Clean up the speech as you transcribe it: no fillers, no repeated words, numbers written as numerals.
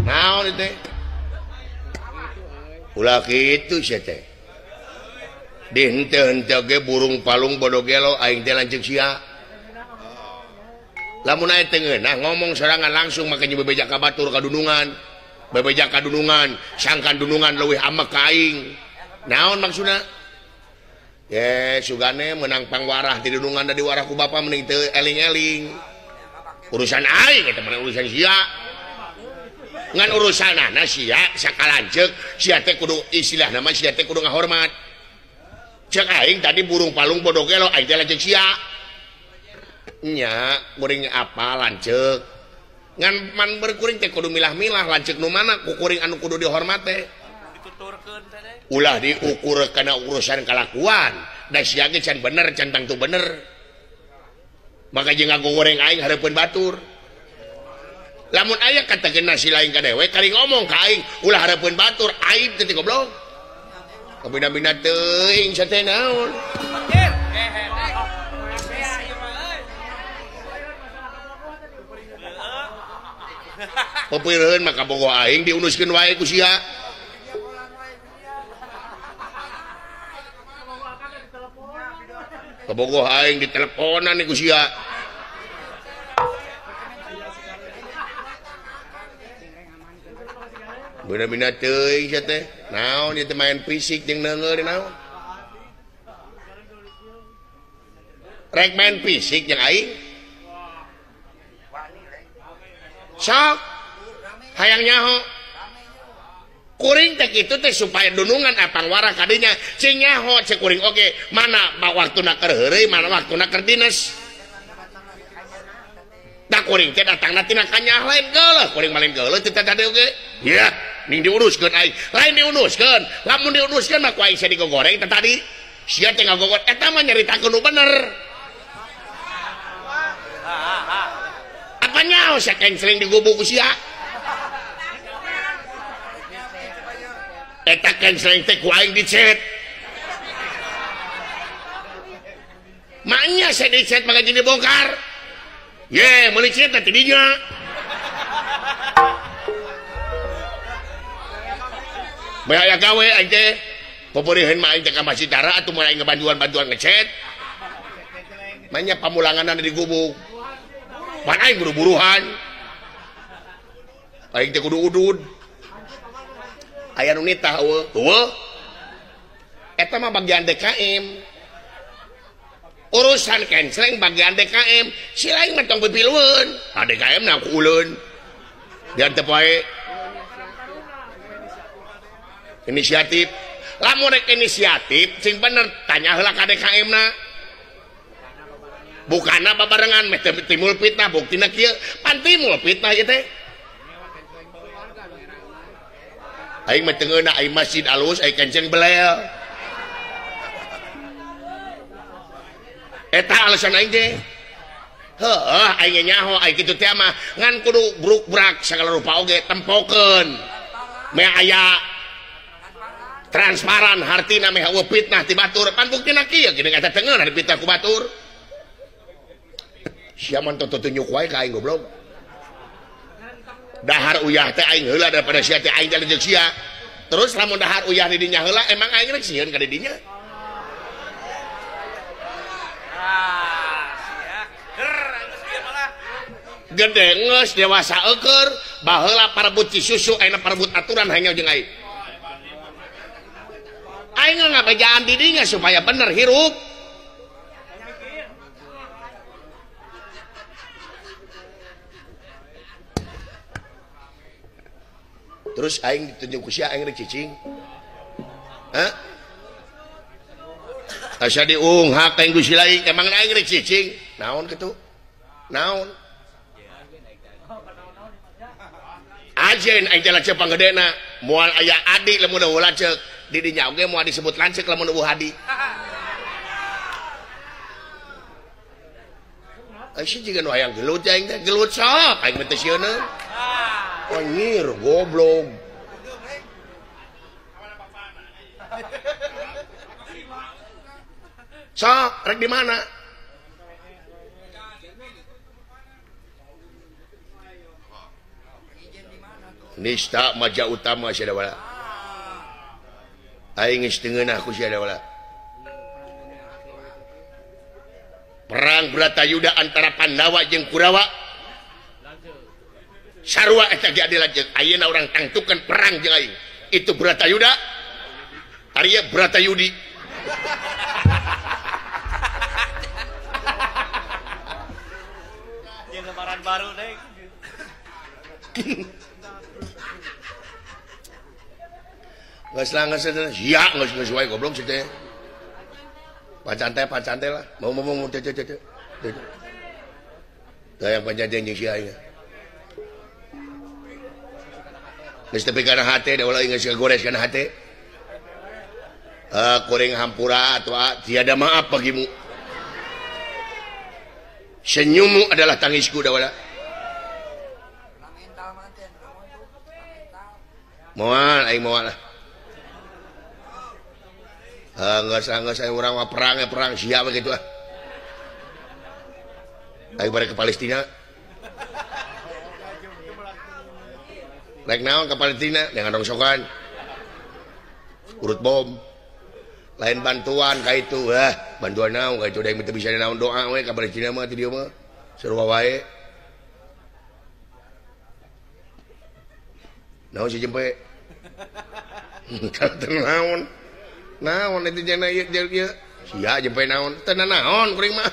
naon teh ulah kitu sia teh di henteu-henteu ge burung palung bodo gelo aing teh lanceuk sia lamun aya teh ngeunah ngomong sorangan langsung make bebeja ka batur kadunungan bebeja kadunungan sangkan dunungan leuwih amek ka aing naon maksudna ye sugane menang pangwarah di dunungan da diwarah ku bapa mending teu eling-eling urusan aing eta mah urusan sia ngan urusanana sia sakalanceuk sia teh kudu istilahna mah sia teh kudu ngahormat cek aing tadi burung palung bodo gelo aing teh lanceuk sia nya kuring apa lanceuk ngan man berkuring teh kudu milah-milah lanceuk nu mana ku kuring anu kudu dihormat teh dituturkeun teh ulah diukur kana urusan kalakuan da sia ge can bener can tangtu bener maka jeung ngagoreng aing hareupeun batur lamun aya katakeun si lain ka dewe kali ngomong ka aing ulah hareupeun batur aib teh goblok kabina-bina teuing sateh naon Pepeureun maka bogoh aing diunuskeun wae ku sia kabogoh aing diteleponan ku sia bener-bener teuing sia teh naon ieu teh main fisik jeung neungeur naon rek main fisik jeung aing sok hayang nyaho kuring teh kitu teh supaya dunungan apang warah kadinya cing nyaho cek kuring oge mana waktuna keur heureuy mana waktuna keur dinas da kuring teh datangna tina kanyah lain geuleuh kuring mah lain geuleuh teh tadi oge ya ning diuruskeun aing lain diuruskeun lamun diuruskeun mah ku aing sia digogoreng teh tadi sia teh ngagogor eta mah nyaritakeun nu bener apa nyaho sia kencring digubuk ku sia eta kencring teh ku aing dicet maknya saya dicet maka jadi bongkar ye meuli cet teh dinya bae aya gawe aing teh peureun mah aing teh ka Masjid Dara atuh mun aing ngebantuan ngecet maknya pamulanganna di gubuk pan aing buru-buruhan aing teh kudu udud aya nu nitah eueuh eta mah bagian DKM urusan kenceleng bagian DKM si lain mah tong pipilueun DKM na ku uleun diantep wae inisiatif lamun rek inisiatif sing bener tanya heula ka DKM na bukanna babarengan meh timbul fitnah buktina kieu pan timbul fitnah ieu teh aing mah teu ngeunah aing masjid alus aing kenceng belel eta alasan aing teh heuh aing nyaho aing kitu teh mah ngan kudu bruk-brak sagala rupa oge tempokeun meh aya transparan hartina meh eueuh fitnah ti batur pan buktina kieu gini eta teu ngeunah dipitnah ku batur sia man tunjuk wae ka aing goblok dahar uyah teh aing heula daripada sia teh aing teh leungeuk sia terus lamun dahar uyah di dinya heula emang aing rek sieun ka di dinya gede geus dewasa eukeur baheula parebut ci susu ayeuna parebut aturan hanya jeung aing aing ngabejaan di dinya supaya bener hirup terus aing ditunjuk ku sia aing rek cicing asa diunghak aing ku si lain emang aing rek cicing naon kitu naon ajen aing teh lanceuk panggedena moal aya adi lamun eueuh lanceuk di dinya oge moal disebut lanceuk lamun eueuh hadi Aisyah juga nu hayang gelut aing teh gelut sok aing teh sieuna anjir goblok sok rek di mana nista maja utama sia wala aing geus teu ngeunah ku sia wala perang Bratayuda antara Pandawa jeung Kurawa sarua eta ge adalah jeung ayeuna urang tangtukeun perang jeung aing itu Bratayuda Arya Bratayudi yang lebaran baru deh geus lah geus sia geus wae goblok sih teh pacan teh lah mau teh yang panjang jeung sia ieu geus tepi kana hate da ulah geus gores kana hate kuring hampura atuh tiada maaf bagimu senyummu adalah tangisku da wala moal aing moal lah enggak saya orang mah perang siapa gitu aing balik ke Palestina rek naon ke Palestina dengan rongsokan urut bom lain bantuan ka itu bantuan naon ka itu da yang bisa naon doa we ka Palestina mah ti dieu mah sarua wae naon si jempe naon itu cenah ieu sia jempe naon teu naon kuring mah